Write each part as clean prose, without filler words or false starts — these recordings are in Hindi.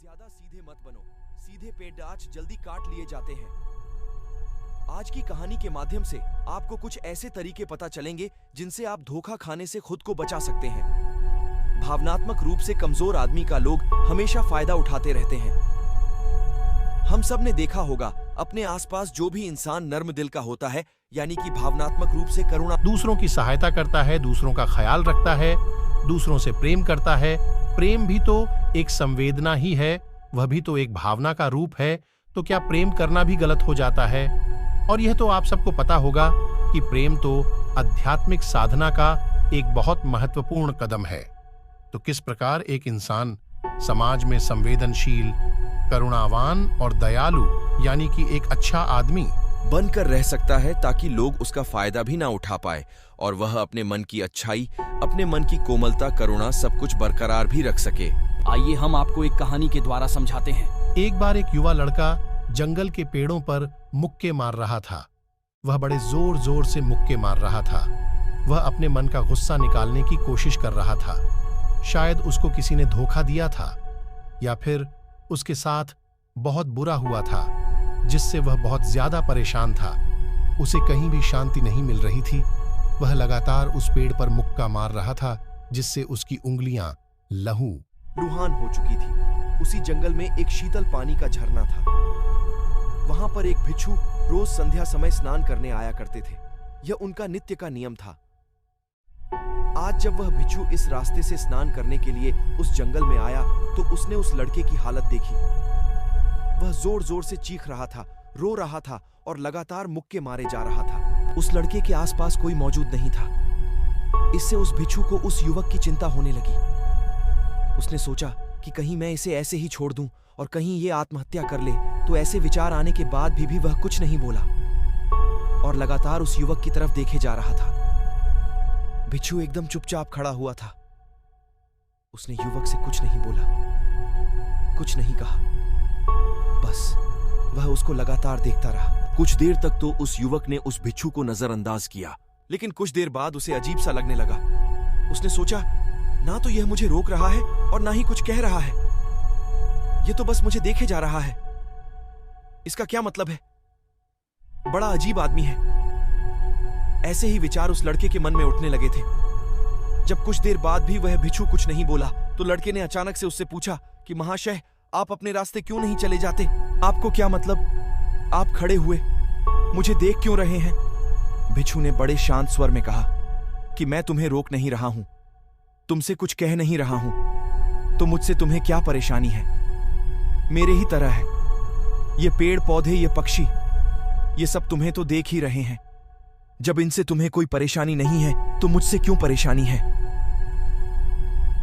ज्यादा सीधे मत बनो। सीधे पेड़ आज जल्दी काट लिए जाते हैं। आज की कहानी के माध्यम से आपको कुछ ऐसे तरीके पता चलेंगे जिनसे आप धोखा खाने से खुद को बचा सकते हैं। भावनात्मक रूप से कमजोर आदमी का लोग हमेशा फायदा उठाते रहते हैं। हम सब ने देखा होगा अपने आसपास जो भी इंसान नर्म दिल का होता है, यानी कि भावनात्मक रूप से करुणा, दूसरों की सहायता करता है, दूसरों का ख्याल रखता है, दूसरों से प्रेम करता है। प्रेम भी तो एक संवेदना ही है, वह भी तो एक भावना का रूप है। तो क्या प्रेम करना भी गलत हो जाता है? और यह तो आप सबको पता होगा कि प्रेम तो आध्यात्मिक साधना का एक बहुत महत्वपूर्ण कदम है। तो किस प्रकार एक इंसान समाज में संवेदनशील, करुणावान और दयालु यानी कि एक अच्छा आदमी बनकर रह सकता है ताकि लोग उसका फायदा भी ना उठा पाए और वह अपने मन की अच्छाई, अपने मन की कोमलता, करुणा सब कुछ बरकरार भी रख सके। आइए हम आपको एक कहानी के द्वारा समझाते हैं। एक बार एक युवा लड़का जंगल के पेड़ों पर मुक्के मार रहा था। वह बड़े जोर जोर से मुक्के मार रहा था। वह अपने मन का गुस्सा निकालने की कोशिश कर रहा था। शायद उसको किसी ने धोखा दिया था या फिर उसके साथ बहुत बुरा हुआ था, जिससे वह बहुत ज्यादा परेशान था। उसे कहीं भी शांति नहीं मिल रही थी। वह लगातार उस पेड़ पर मुक्का मार रहा था, जिससे उसकी उंगलियां लहू-लुहान हो चुकी थी। उसी जंगल में एक शीतल पानी का झरना था। वहां पर एक भिक्षु रोज संध्या समय स्नान करने आया करते थे। यह उनका नित्य का नियम था। आज जब वह भिक्षु इस रास्ते से स्नान करने के लिए उस जंगल में आया तो उसने उस लड़के की हालत देखी। वह जोर जोर से चीख रहा था, रो रहा था और लगातार मुक्के मारे जा रहा था। उस लड़के के आसपास कोई मौजूद नहीं था। इससे उस भिक्षु को उस युवक की चिंता होने लगी। उसने सोचा कि कहीं मैं इसे ऐसे ही छोड़ दूं और कहीं ये आत्महत्या कर ले। तो ऐसे विचार आने के बाद भी वह कुछ नहीं बोला और लगातार उस युवक की तरफ देखे जा रहा था। भिक्षु एकदम चुपचाप खड़ा हुआ था। उसने युवक से कुछ नहीं बोला, कुछ नहीं कहा। बस वह उसको लगातार देखता रहा। कुछ देर तक तो उस युवक ने उस भिक्षु को नजरअंदाज किया, लेकिन कुछ देर बाद उसे अजीब सा लगने लगा। उसने सोचा, ना तो यह मुझे रोक रहा है और ना ही कुछ कह रहा है। यह तो बस मुझे देखे जा रहा है। इसका क्या मतलब है? बड़ा अजीब आदमी है। ऐसे ही विचार उस लड़के के मन में उठने लगे थे। जब कुछ देर बाद भी वह भिक्षु कुछ नहीं बोला तो लड़के ने अचानक से उससे पूछा कि महाशय, आप अपने रास्ते क्यों नहीं चले जाते? आपको क्या मतलब? आप खड़े हुए मुझे देख क्यों रहे हैं? भिक्षु ने बड़े शांत स्वर में कहा कि मैं तुम्हें रोक नहीं रहा हूं, तुमसे कुछ कह नहीं रहा हूं, तो मुझसे तुम्हें क्या परेशानी है? मेरे ही तरह है। ये पेड़ पौधे, ये पक्षी, ये सब तुम्हें तो देख ही रहे हैं। जब इनसे तुम्हें कोई परेशानी नहीं है तो मुझसे क्यों परेशानी है?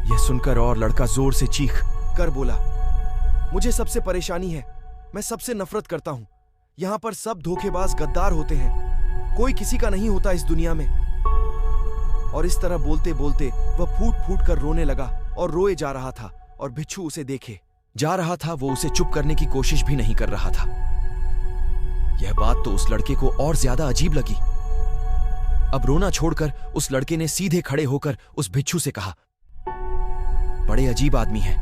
यह सुनकर और लड़का जोर से चीख कर बोला, मुझे सबसे परेशानी है। मैं सबसे नफरत करता हूं। यहां पर सब धोखेबाज गद्दार होते हैं। कोई किसी का नहीं होता इस दुनिया में। और इस तरह बोलते बोलते वह फूट फूट कर रोने लगा और रोए जा रहा था और भिक्षु उसे देखे जा रहा था। वो उसे चुप करने की कोशिश भी नहीं कर रहा था। यह बात तो उस लड़के को और ज्यादा अजीब लगी। अब रोना छोड़कर उस लड़के ने सीधे खड़े होकर उस भिक्षु से कहा, बड़े अजीब आदमी हैं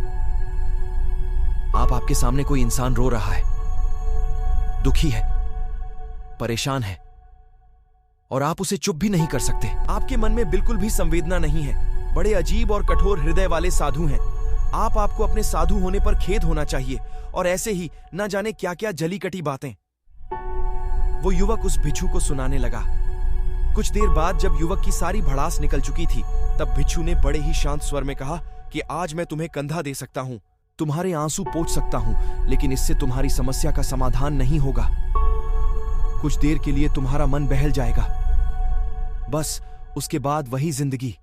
आप। आपके सामने कोई इंसान रो रहा है, दुखी है, परेशान है और आप उसे चुप भी नहीं कर सकते। आपके मन में बिल्कुल भी संवेदना नहीं है। बड़े अजीब और कठोर हृदय वाले साधु हैं आपको अपने साधु होने पर खेद होना चाहिए और ऐसे ही न जाने क्या क्या जली कटी बातें वो युवक उस भिक्षु को सुनाने लगा। कुछ देर बाद जब युवक की सारी भड़ास निकल चुकी थी तब भिक्षु ने बड़े ही शांत स्वर में कहा कि आज मैं तुम्हें कंधा दे सकता हूं, तुम्हारे आंसू पोंछ सकता हूं, लेकिन इससे तुम्हारी समस्या का समाधान नहीं होगा। कुछ देर के लिए तुम्हारा मन बहल जाएगा, बस उसके बाद वही जिंदगी,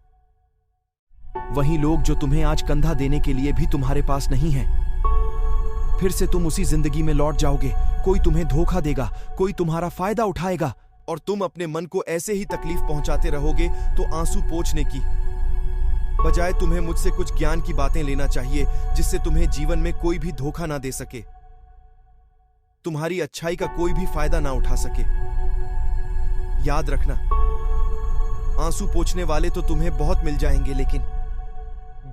वही लोग जो तुम्हें आज कंधा देने के लिए भी तुम्हारे पास नहीं है। फिर से तुम उसी जिंदगी में लौट जाओगे। कोई तुम्हें धोखा देगा, कोई तुम्हारा फायदा उठाएगा और तुम अपने मन को ऐसे ही तकलीफ पहुंचाते रहोगे। तो आंसू पोंछने की बजाय तुम्हें मुझसे कुछ ज्ञान की बातें लेना चाहिए, जिससे तुम्हें जीवन में कोई भी धोखा ना दे सके, तुम्हारी अच्छाई का कोई भी फायदा ना उठा सके। याद रखना, आंसू पोंछने वाले तो तुम्हें बहुत मिल जाएंगे, लेकिन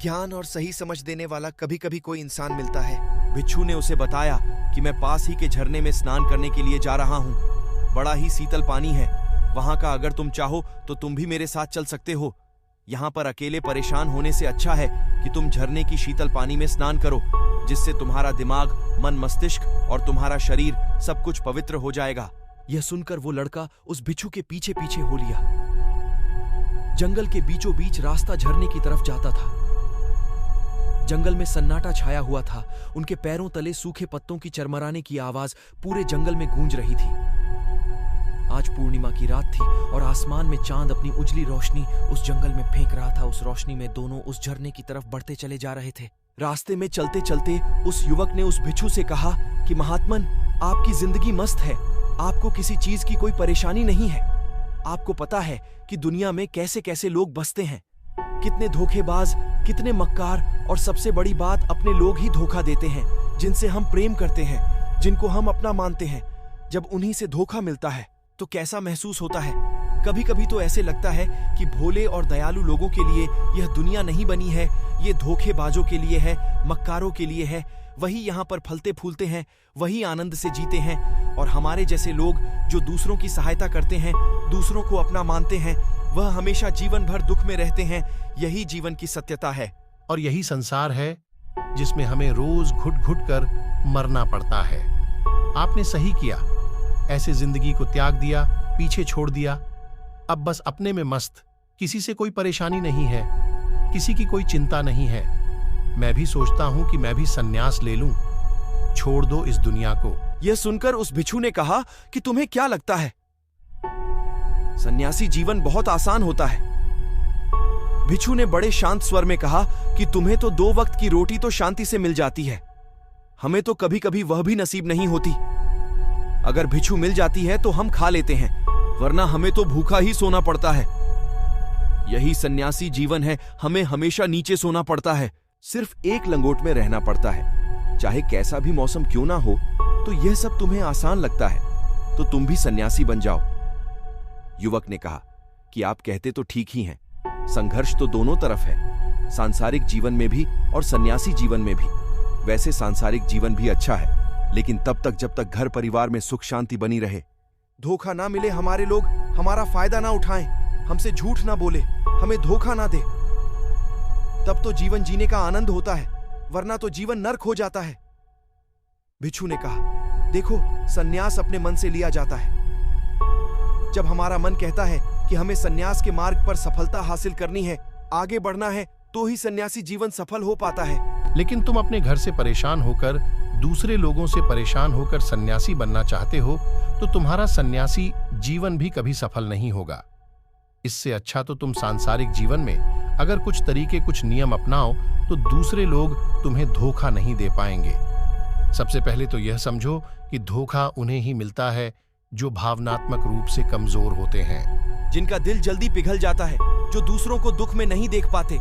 ज्ञान और सही समझ देने वाला कभी कभी कोई इंसान मिलता है। बिच्छू ने उसे बताया कि मैं पास ही के झरने में स्नान करने के लिए जा रहा हूँ। बड़ा ही शीतल पानी है वहां का, अगर तुम चाहो तो तुम भी मेरे साथ चल सकते हो। यहाँ पर अकेले परेशान होने से अच्छा है कि तुम झरने की शीतल पानी में स्नान करो, जिससे तुम्हारा दिमाग, मन, मस्तिष्क और तुम्हारा शरीर सब कुछ पवित्र हो जाएगा। यह सुनकर वो लड़का उस बिच्छू के पीछे पीछे हो लिया। जंगल के बीचों बीच रास्ता झरने की तरफ जाता था। जंगल में सन्नाटा छाया हुआ था। उनके पैरों तले सूखे पत्तों की चरमराने की आवाज पूरे जंगल में गूंज रही थी। आज पूर्णिमा की रात थी और आसमान में चांद अपनी उजली रोशनी उस जंगल में फेंक रहा था। उस रोशनी में दोनों उस झरने की तरफ बढ़ते चले जा रहे थे। रास्ते में चलते चलते उस युवक ने उस बिच्छू से कहा कि महात्मन, आपकी जिंदगी मस्त है, आपको किसी चीज की कोई परेशानी नहीं है। आपको पता है कि दुनिया में कैसे कैसे लोग बसते हैं, कितने धोखेबाज, कितने मक्कार, और सबसे बड़ी बात, अपने लोग ही धोखा देते हैं जिनसे हम प्रेम करते हैं, जिनको हम अपना मानते हैं। जब उन्हीं से धोखा मिलता है तो कैसा महसूस होता है। कभी कभी तो ऐसे लगता है कि भोले और दयालु लोगों के लिए यह दुनिया नहीं बनी है, ये धोखेबाजों के लिए है, मक्कारों के लिए है। वही यहाँ पर फलते फूलते हैं, वही आनंद से जीते हैं, और हमारे जैसे लोग जो दूसरों की सहायता करते हैं, दूसरों को अपना मानते हैं, वह हमेशा जीवन भर दुख में रहते हैं। यही जीवन की सत्यता है और यही संसार है जिसमें हमें रोज घुट घुट कर मरना पड़ता है। आपने सही किया, ऐसे जिंदगी को त्याग दिया, पीछे छोड़ दिया। अब बस अपने में मस्त, किसी से कोई परेशानी नहीं है, किसी की कोई चिंता नहीं है। मैं भी सोचता हूं कि मैं भी संन्यास ले लूं, छोड़ दो इस दुनिया को। यह सुनकर उस बिच्छू ने कहा कि तुम्हें क्या लगता है, सन्यासी जीवन बहुत आसान होता है। बिच्छू ने बड़े शांत स्वर में कहा कि तुम्हें तो 2 वक्त की रोटी तो शांति से मिल जाती है, हमें तो कभी कभी वह भी नसीब नहीं होती। अगर बिच्छू मिल जाती है तो हम खा लेते हैं, वरना हमें तो भूखा ही सोना पड़ता है। यही सन्यासी जीवन है, हमें हमेशा नीचे सोना पड़ता है, सिर्फ एक लंगोट में रहना पड़ता है। चाहे कैसा भी मौसम क्यों ना हो, तो यह सब तुम्हें आसान लगता है, तो तुम भी सन्यासी बन जाओ। युवक ने कहा कि आप कहते तो ठीक ही हैं, संघर्ष तो दोनों तरफ है, सांसारिक जीवन में भी और सन्यासी जीवन में भी। वैसे सांसारिक जीवन भी अच्छा है, लेकिन तब तक जब तक घर परिवार में सुख शांति बनी रहे, धोखा ना मिले, हमारे लोग हमारा फायदा ना उठाएं, हमसे झूठ ना बोले, हमें धोखा ना दे, तब तो जीवन जीने का आनंद होता है, वरना तो जीवन नर्क हो जाता है। बिच्छू ने कहा, देखो, सन्यास अपने मन से लिया जाता है। जब हमारा मन कहता है कि हमें सन्यास के मार्ग पर सफलता हासिल करनी है, आगे बढ़ना है, तो ही सन्यासी जीवन सफल हो पाता है। लेकिन तुम अपने घर से परेशान होकर, दूसरे लोगों से परेशान होकर सन्यासी बनना चाहते हो, तो तुम्हारा सन्यासी जीवन भी कभी सफल नहीं होगा। इससे अच्छा तो तुम सांसारिक जीवन में अगर कुछ तरीके, कुछ नियम अपनाओ, तो दूसरे लोग तुम्हें धोखा नहीं दे पाएंगे। सबसे पहले तो यह समझो कि धोखा उन्हें ही मिलता है जो भावनात्मक रूप से कमजोर होते हैं, जिनका दिल जल्दी पिघल जाता है, जो दूसरों को दुख में नहीं देख पाते।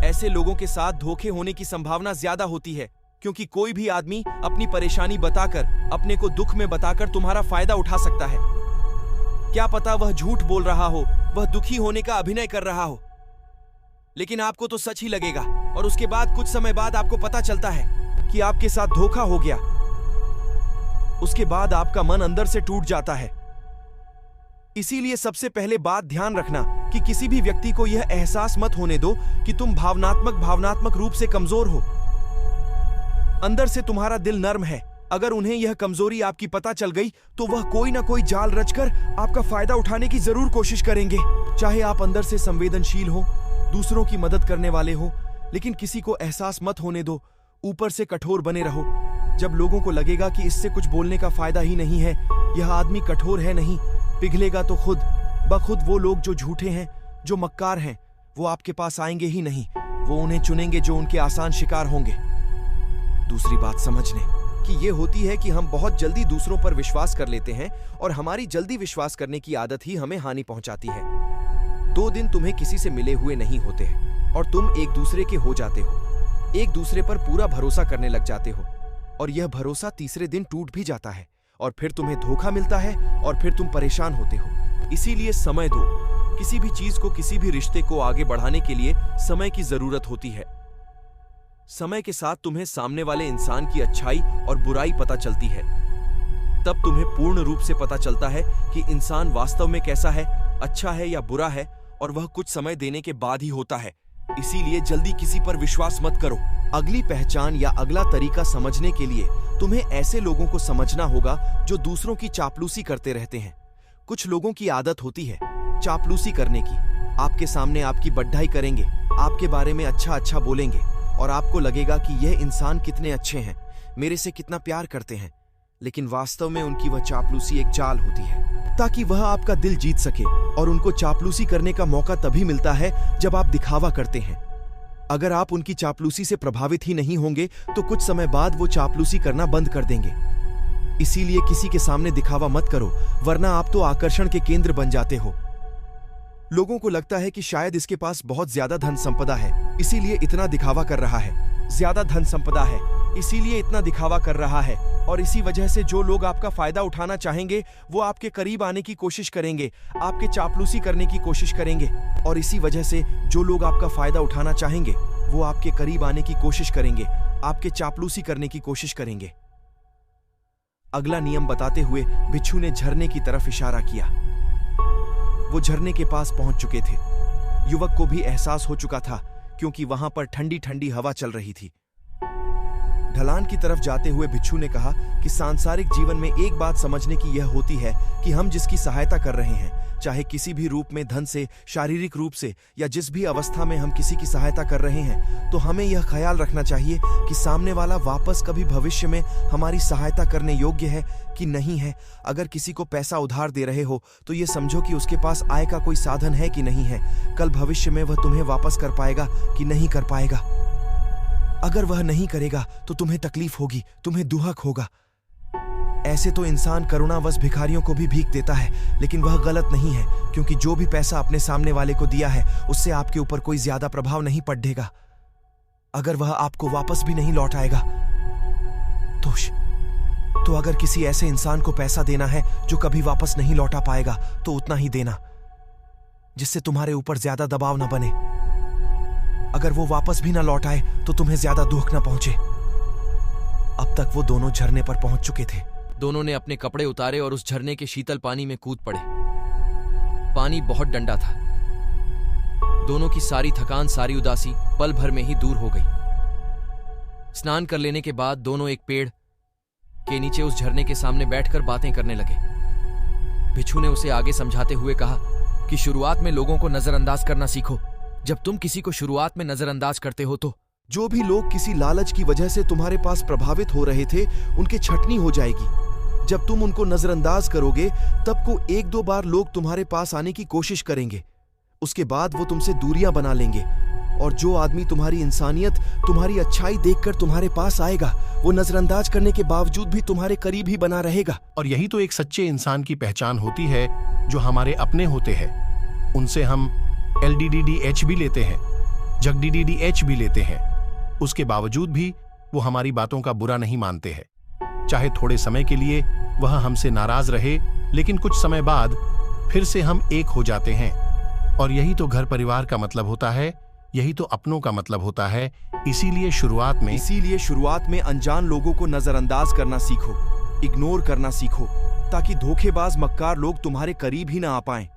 ऐसे लोगों के साथ धोखे होने की संभावना ज्यादा होती है, क्योंकि कोई भी आदमी अपनी परेशानी बताकर, अपने को दुख में बताकर तुम्हारा फायदा उठा सकता है। क्या पता वह झूठ बोल रहा हो, वह दुखी होने का अभिनय कर रहा हो, लेकिन आपको तो सच ही लगेगा, और उसके बाद कुछ समय बाद आपको पता चलता है कि आपके साथ धोखा हो गया। उसके बाद आपका मन अंदर से टूट जाता है। इसीलिए सबसे पहले बात ध्यान रखना कि किसी भी व्यक्ति को यह एहसास मत होने दो कि तुम भावनात्मक रूप से कमजोर हो। अंदर से तुम्हारा दिल नर्म है। अगर उन्हें यह कमजोरी आपकी पता चल गई, तो वह कोई ना कोई जाल रचकर आपका फायदा उठाने की जरूर कोशिश करेंगे। चाहे आप अंदर से संवेदनशील हो, दूसरों की मदद करने वाले हो, लेकिन किसी को एहसास मत होने दो, ऊपर से कठोर बने रहो। जब लोगों को लगेगा कि इससे कुछ बोलने का फायदा ही नहीं है, यह आदमी कठोर है नहीं, पिघलेगा तो खुद ब खुद वो लोग जो झूठे हैं, जो मक्कार हैं, वो आपके पास आएंगे ही नहीं। वो उन्हें चुनेंगे जो उनके आसान शिकार होंगे। दूसरी बात समझने कि ये होती है कि हम बहुत जल्दी दूसरों पर विश्वास कर लेते हैं, और हमारी जल्दी विश्वास करने की आदत ही हमें हानि पहुंचाती है। 2 दिन तुम्हें किसी से मिले हुए नहीं होते हैं और तुम एक दूसरे के हो जाते हो, एक दूसरे पर पूरा भरोसा करने लग जाते हो, और यह भरोसा तीसरे दिन टूट भी जाता है, और फिर तुम्हें धोखा मिलता है, और फिर तुम परेशान होते हो। इसीलिए समय दो, किसी भी चीज को, किसी भी रिश्ते को आगे बढ़ाने के लिए समय की जरूरत होती है। समय के साथ तुम्हें सामने वाले इंसान की अच्छाई और बुराई पता चलती है। तब तुम्हें पूर्ण रूप से पता चलता है कि इंसान वास्तव में कैसा है, अच्छा है या बुरा है, और वह कुछ समय देने के बाद ही होता है। इसीलिए जल्दी किसी पर विश्वास मत करो। अगली पहचान या अगला तरीका समझने के लिए तुम्हें ऐसे लोगों को समझना होगा जो दूसरों की चापलूसी करते रहते हैं। कुछ लोगों की आदत होती है चापलूसी करने की। आपके सामने आपकी बड़ाई करेंगे, आपके बारे में अच्छा अच्छा बोलेंगे, और आपको लगेगा कि यह इंसान कितने अच्छे हैं, मेरे से कितना प्यार करते हैं। लेकिन वास्तव में उनकी वह चापलूसी एक जाल होती है, ताकि वह आपका दिल जीत सके। और उनको चापलूसी करने का मौका तभी मिलता है जब आप दिखावा करते हैं। अगर आप उनकी चापलूसी से प्रभावित ही नहीं होंगे तो कुछ समय बाद वो चापलूसी करना बंद कर देंगे। इसीलिए किसी के सामने दिखावा मत करो, वरना आप तो आकर्षण के केंद्र बन जाते हो। लोगों को लगता है कि शायद इसके पास बहुत ज्यादा धन संपदा है, इसीलिए इतना दिखावा कर रहा है। ज्यादा धन संपदा है, इसीलिए इतना दिखावा कर रहा है। और इसी वजह से जो लोग आपका फायदा उठाना चाहेंगे वो आपके करीब आने की कोशिश करेंगे, आपके चापलूसी करने की कोशिश करेंगे। और इसी वजह से जो लोग आपका फायदा उठाना चाहेंगे वो आपके करीब आने की कोशिश करेंगे, आपके चापलूसी करने की कोशिश करेंगे। अगला नियम बताते हुए बिच्छू ने झरने की तरफ इशारा किया। वो झरने के पास पहुंच चुके थे। युवक को भी एहसास हो चुका था, क्योंकि वहां पर ठंडी ठंडी हवा चल रही थी। ढलान की तरफ जाते हुए बिच्छू ने कहा कि सांसारिक जीवन में एक बात समझने की यह होती है कि हम जिसकी सहायता कर रहे हैं, चाहे किसी भी रूप में, धन से, शारीरिक रूप से, या जिस भी अवस्था में हम किसी की सहायता कर रहे हैं, तो हमें यह ख्याल रखना चाहिए कि सामने वाला वापस कभी भविष्य में हमारी सहायता करने योग्य है कि नहीं है। अगर किसी को पैसा उधार दे रहे हो तो ये समझो कि उसके पास आय का कोई साधन है कि नहीं है। कल भविष्य में वह तुम्हें वापस कर पाएगा कि नहीं कर पाएगा। अगर वह नहीं करेगा तो तुम्हें तकलीफ होगी, तुम्हें दुहक होगा। ऐसे तो इंसान करुणावश भिखारियों को भी भीख देता है, लेकिन वह गलत नहीं है, क्योंकि जो भी पैसा अपने सामने वाले को दिया है उससे आपके ऊपर कोई ज्यादा प्रभाव नहीं पड़ेगा। अगर वह आपको वापस भी नहीं लौटाएगा तो अगर किसी ऐसे इंसान को पैसा देना है जो कभी वापस नहीं लौटा पाएगा तो उतना ही देना, जिससे तुम्हारे ऊपर ज्यादा दबाव न बने। अगर वो वापस भी ना लौटाए तो तुम्हें ज्यादा दुख ना पहुंचे। अब तक वो दोनों झरने पर पहुंच चुके थे। दोनों ने अपने कपड़े उतारे और उस झरने के शीतल पानी में कूद पड़े। पानी बहुत ठंडा था। दोनों की सारी थकान, सारी उदासी पल भर में ही दूर हो गई। स्नान कर लेने के बाद दोनों एक पेड़ के नीचे उस झरने के सामने बैठकर बातें करने लगे। बिच्छू ने उसे आगे समझाते हुए कहा कि शुरुआत में लोगों को नजरअंदाज करना सीखो। जब तुम किसी को शुरुआत में नजरअंदाज करते हो तो जो भी लोग किसी लालच की वजह से तुम्हारे पास प्रभावित हो रहे थे, उनकी छटनी हो जाएगी। जब तुम उनको नजरअंदाज करोगे तब को एक दो बार लोग तुम्हारे पास आने की कोशिश करेंगे। उसके बाद वो तुमसे दूरियां बना लेंगे। और जो आदमी तुम्हारी इंसानियत, तुम्हारी अच्छाई देखकर तुम्हारे पास आएगा, वो नजरअंदाज करने के बावजूद भी तुम्हारे करीब ही बना रहेगा। और यही तो एक सच्चे इंसान की पहचान होती है, जो हमारे अपने होते हैं। उनसे हम LDDDH भी लेते हैं, JDDDH भी लेते हैं। उसके बावजूद भी वो हमारी बातों का बुरा नहीं मानते हैं। चाहे थोड़े समय के लिए वह हमसे नाराज रहे, लेकिन कुछ समय बाद फिर से हम एक हो जाते हैं। और यही तो घर परिवार का मतलब होता है, यही तो अपनों का मतलब होता है। इसीलिए शुरुआत में अनजान लोगों को नजरअंदाज करना सीखो, इग्नोर करना सीखो, ताकि धोखेबाज मक्कार लोग तुम्हारे करीब ही ना आ पाएं।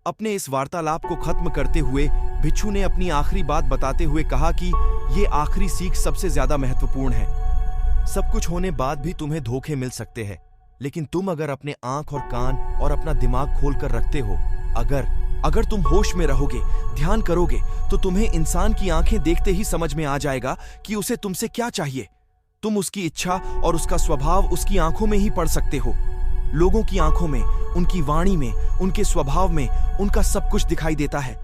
अपने इस वार्तालाप को खत्म करते हुए बिच्छू ने अपनी आखिरी बात बताते हुए कहा कि ये आखिरी सीख सबसे ज्यादा महत्वपूर्ण है। सब कुछ होने बाद भी तुम्हें धोखे मिल सकते हैं, लेकिन तुम अगर अपने आंख और कान और अपना दिमाग खोलकर रखते हो, अगर तुम होश में रहोगे, ध्यान करोगे, तो तुम्हें इंसान की आंखें देखते ही समझ में आ जाएगा कि उसे तुमसे क्या चाहिए। तुम उसकी इच्छा और उसका स्वभाव उसकी आंखों में ही पढ़ सकते हो। लोगों की आंखों में, उनकी वाणी में, उनके स्वभाव में उनका सब कुछ दिखाई देता है।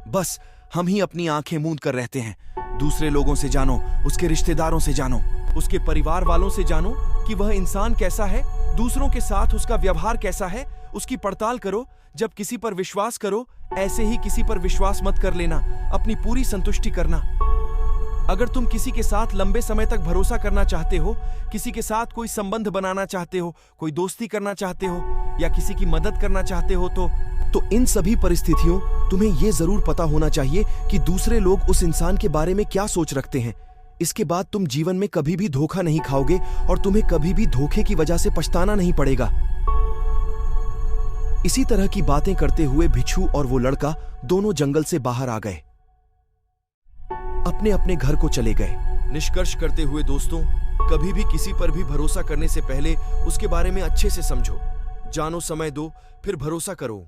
बस हम ही अपनी आंखें मूंद कर रहते हैं। दूसरे लोगों से जानो, उसके रिश्तेदारों से जानो, उसके परिवार वालों से जानो कि वह इंसान कैसा है, दूसरों के साथ उसका व्यवहार कैसा है, उसकी पड़ताल करो। जब किसी पर विश्वास करो, ऐसे ही किसी पर विश्वास मत कर लेना, अपनी पूरी संतुष्टि करना। अगर तुम किसी के साथ लंबे समय तक भरोसा करना चाहते हो, किसी के साथ कोई संबंध बनाना चाहते हो, कोई दोस्ती करना चाहते हो या किसी की मदद करना चाहते हो तो इन सभी परिस्थितियों तुम्हें यह जरूर पता होना चाहिए कि दूसरे लोग उस इंसान के बारे में क्या सोच रखते हैं। इसके बाद तुम जीवन में कभी भी धोखा नहीं खाओगे और तुम्हें कभी भी धोखे की वजह से पछताना नहीं पड़ेगा। इसी तरह की बातें करते हुए भिक्षु और वो लड़का दोनों जंगल से बाहर आ गए, अपने अपने घर को चले गए। निष्कर्ष करते हुए दोस्तों, कभी भी किसी पर भी भरोसा करने से पहले उसके बारे में अच्छे से समझो, जानो, समय दो, फिर भरोसा करो।